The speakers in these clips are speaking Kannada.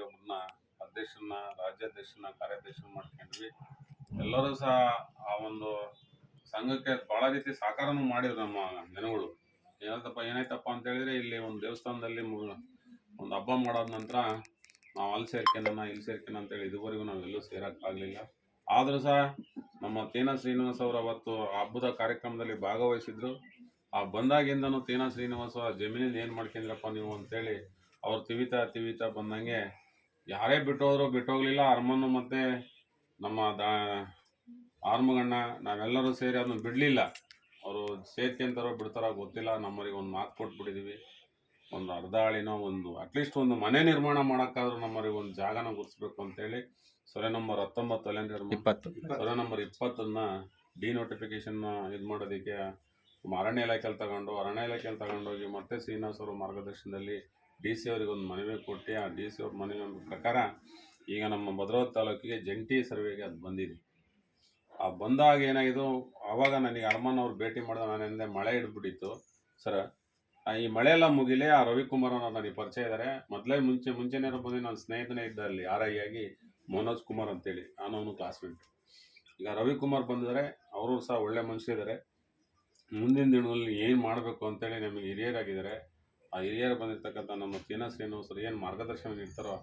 ಒಬ್ಬರನ್ನ ಅಧ್ಯಕ್ಷರನ್ನ, ರಾಜ್ಯಾಧ್ಯಕ್ಷರನ್ನ, ಕಾರ್ಯಾಧ್ಯಕ್ಷರನ್ನ ಮಾಡ್ಕೊಂಡ್ವಿ. ಎಲ್ಲರೂ ಸಹ ಆ ಒಂದು ಸಂಘಕ್ಕೆ ಭಾಳ ರೀತಿ ಸಹಕಾರನೂ ಮಾಡಿದ್ರು ನಮ್ಮ ಜನಗಳು. ಏನಾಯ್ತಪ್ಪ ಅಂತ ಹೇಳಿದ್ರೆ, ಇಲ್ಲಿ ಒಂದು ದೇವಸ್ಥಾನದಲ್ಲಿ ಒಂದು ಹಬ್ಬ ಮಾಡಾದ ನಂತರ ನಾವು ಅಲ್ಲಿ ಸೇರ್ಕೊಳ್ಳೋಣ ಇಲ್ಲಿ ಸೇರ್ಕೊಳ್ಳೋಣ ಅಂತೇಳಿ ಇದುವರೆಗೂ ನಾವೆಲ್ಲೂ ಸೇರೋಕ್ಕಾಗಲಿಲ್ಲ. ಆದರೂ ಸಹ ನಮ್ಮ ತೇನ ಶ್ರೀನಿವಾಸ್ ಅವರು ಅವತ್ತು ಹಬ್ಬದ ಕಾರ್ಯಕ್ರಮದಲ್ಲಿ ಭಾಗವಹಿಸಿದ್ರು. ಆ ಬಂದಾಗಿಂದನೂ ತೇನ ಶ್ರೀನಿವಾಸ ಜಮೀನಿಂದ ಏನು ಮಾಡ್ಕೊಂಡ್ರಪ್ಪ ನೀವು ಅಂತೇಳಿ ಅವ್ರು ತಿವಿತಾ ಬಂದಂಗೆ ಯಾರೇ ಬಿಟ್ಟೋಗ್ಲಿಲ್ಲ. ಅರ್ಮನ್ನು ಮತ್ತು ನಮ್ಮ ಆರ್ಮಗಣ್ಣ ನಾವೆಲ್ಲರೂ ಸೇರಿ ಅದನ್ನು ಬಿಡಲಿಲ್ಲ. ಅವರು ಸೇರ್ಕೊಂತಾರೋ ಬಿಡ್ತಾರೋ ಗೊತ್ತಿಲ್ಲ. ನಮ್ಮರಿಗೆ ಒಂದು ಮಾತು ಕೊಟ್ಬಿಟ್ಟಿದ್ದೀವಿ, ಒಂದು ಅರ್ಧ ಹಾಳಿನೋ ಒಂದು ಅಟ್ಲೀಸ್ಟ್ ಒಂದು ಮನೆ ನಿರ್ಮಾಣ ಮಾಡೋಕ್ಕಾದ್ರೂ ನಮ್ಮರಿಗೆ ಒಂದು ಜಾಗನ ಗುರ್ಸ್ಬೇಕು ಅಂತೇಳಿ survey number 19 survey number 20 denotification ಇದು ಮಾಡೋದಕ್ಕೆ ಅರಣ್ಯ ಇಲಾಖೆಯಲ್ಲಿ ತಗೊಂಡೋಗಿ ಮತ್ತೆ ಶ್ರೀನಿವಾಸ್ ಅವರ ಮಾರ್ಗದರ್ಶನದಲ್ಲಿ DC ಅವರಿಗೆ ಒಂದು ಮನವಿ ಕೊಟ್ಟು, ಆ DC ಅವ್ರ ಮನವಿ ಪ್ರಕಾರ ಈಗ ನಮ್ಮ ಭದ್ರಾವತಿ ತಾಲೂಕಿಗೆ ಜಂಟಿ ಸರ್ವೆಗೆ ಅದು ಬಂದಿದೆ. ಆ ಬಂದಾಗ ಏನಾಗಿದ್ದು, ಆವಾಗ ನನಗೆ ಅರಮನ್ ಅವ್ರು ಭೇಟಿ ಮಾಡಿದ ನಾನೆಂದೆ ಮಳೆ ಹಿಡ್ಬಿಟ್ಟಿತ್ತು ಸರ್. ಈ ಮಳೆ ಎಲ್ಲ ಮುಗಿಲಿ, ಆ ರವಿಕುಮಾರ್ ಅನ್ನೋರು ನನಗೆ ಪರಿಚಯ ಇದ್ದಾರೆ. ಮುಂಚೆನೇ ಬಂದು ನನ್ನ ಸ್ನೇಹಿತನೇ ಇದ್ದ ಅಲ್ಲಿ RI ಆಗಿ ಮನೋಜ್ ಕುಮಾರ್ ಅಂತೇಳಿ, ಅವನು ಕ್ಲಾಸ್ಮೇಟ್. ಈಗ ರವಿಕುಮಾರ್ ಬಂದಿದ್ದಾರೆ, ಅವರು ಸಹ ಒಳ್ಳೆ ಮನುಷ್ಯರಿದ್ದಾರೆ. ಮುಂದಿನ ದಿನದಲ್ಲಿ ಏನು ಮಾಡಬೇಕು ಅಂತೇಳಿ ನಮಗೆ ಹಿರಿಯರಾಗಿದ್ದಾರೆ. ಆ ಹಿರಿಯರು ಬಂದಿರ್ತಕ್ಕಂಥ ನಮ್ಮ ತೇನ ಶ್ರೀನಿವಾಸರು ಏನು ಮಾರ್ಗದರ್ಶನ ನೀಡ್ತಾರೋ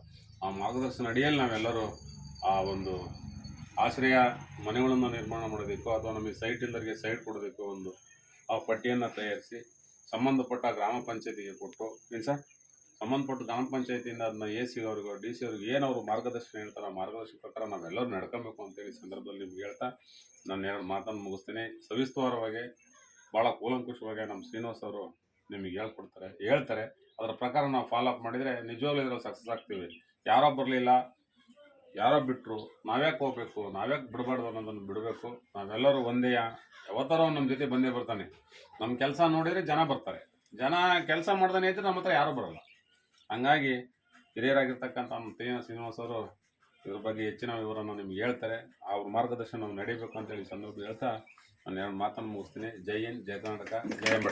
ಆ ಮಾರ್ಗದರ್ಶನ ಅಡಿಯಲ್ಲಿ ನಾವೆಲ್ಲರೂ ಆ ಒಂದು ಆಶ್ರಯ ಮನೆಗಳನ್ನು ನಿರ್ಮಾಣ ಮಾಡೋದಕ್ಕೋ ಅಥವಾ ನಮಗೆ ಸೈಟ್ ಇಲ್ಲದರಿಗೆ ಸೈಟ್ ಕೊಡೋದಕ್ಕೋ ಒಂದು ಆ ಪಟ್ಟಿಯನ್ನು ತಯಾರಿಸಿ ಸಂಬಂಧಪಟ್ಟ ಗ್ರಾಮ ಪಂಚಾಯತಿಗೆ ಕೊಟ್ಟು, ಸಂಬಂಧಪಟ್ಟ ಗ್ರಾಮ ಪಂಚಾಯತಿಯಿಂದ ಅದನ್ನ AC ಅವ್ರಿಗೋ DC ಅವ್ರಿಗೆ ಏನು ಅವರು ಮಾರ್ಗದರ್ಶನ ಹೇಳ್ತಾರೆ ಆ ಮಾರ್ಗದರ್ಶನ ಪ್ರಕಾರ ನಾವೆಲ್ಲರೂ ನಡ್ಕೊಬೇಕು ಅಂತೇಳಿ ಸಂದರ್ಭದಲ್ಲಿ ನಿಮ್ಗೆ ಹೇಳ್ತಾ ನಾನು 2 ಮಾತನ್ನು ಮುಗಿಸ್ತೀನಿ. ಸವಿಸ್ತಾರವಾಗಿ ಭಾಳ ಕೂಲಂಕುಷವಾಗಿ ನಮ್ಮ ಶ್ರೀನಿವಾಸ್ ಅವರು ನಿಮಗೆ ಹೇಳ್ತಾರೆ. ಅದರ ಪ್ರಕಾರ ನಾವು ಫಾಲೋ ಅಪ್ ಮಾಡಿದರೆ ನಿಜವಾಗ್ಲೂ ಇದರಲ್ಲಿ ಸಕ್ಸಸ್ ಆಗ್ತೀವಿ. ಯಾರೋ ಬರಲಿಲ್ಲ, ಯಾರೋ ಬಿಟ್ಟರು, ನಾವ್ಯಾಕೆ ಹೋಗ್ಬೇಕು, ನಾವ್ಯಾಕೆ ಬಿಡಬಾರ್ದು ಅನ್ನೋದನ್ನು ಬಿಡಬೇಕು. ನಾವೆಲ್ಲರೂ ಒಂದೇ. ಯಾವತ್ತಾರೋ ನಮ್ಮ ಜೊತೆ ಬಂದೇ ಬರ್ತಾನೆ. ನಮ್ಮ ಕೆಲಸ ನೋಡಿದರೆ ಜನ ಬರ್ತಾರೆ. ಜನ ಕೆಲಸ ಮಾಡ್ದಾನೆ ಇದ್ದರೆ ನಮ್ಮ ಹತ್ರ ಯಾರೂ ಬರೋಲ್ಲ. ಹಂಗಾಗಿ ಹಿರಿಯರಾಗಿರ್ತಕ್ಕಂಥ ನಮ್ಮ ತೇನ ಶ್ರೀನಿವಾಸ್ ಅವರು ಇದ್ರ ಬಗ್ಗೆ ಹೆಚ್ಚಿನ ವಿವರವನ್ನು ನಿಮ್ಗೆ ಹೇಳ್ತಾರೆ. ಅವ್ರ ಮಾರ್ಗದರ್ಶನ ನಾವು ನಡೀಬೇಕು ಅಂತೇಳಿ ಸಂದರ್ಭ ಹೇಳ್ತಾ ನಾನು 2 ಮಾತನ್ನು ಮುಗಿಸ್ತೀನಿ. ಜೈ ಹಿಂದ್, ಜೈ ಕರ್ನಾಟಕ, ಜೈ ಅಂಬೇಡ್ಕರ್.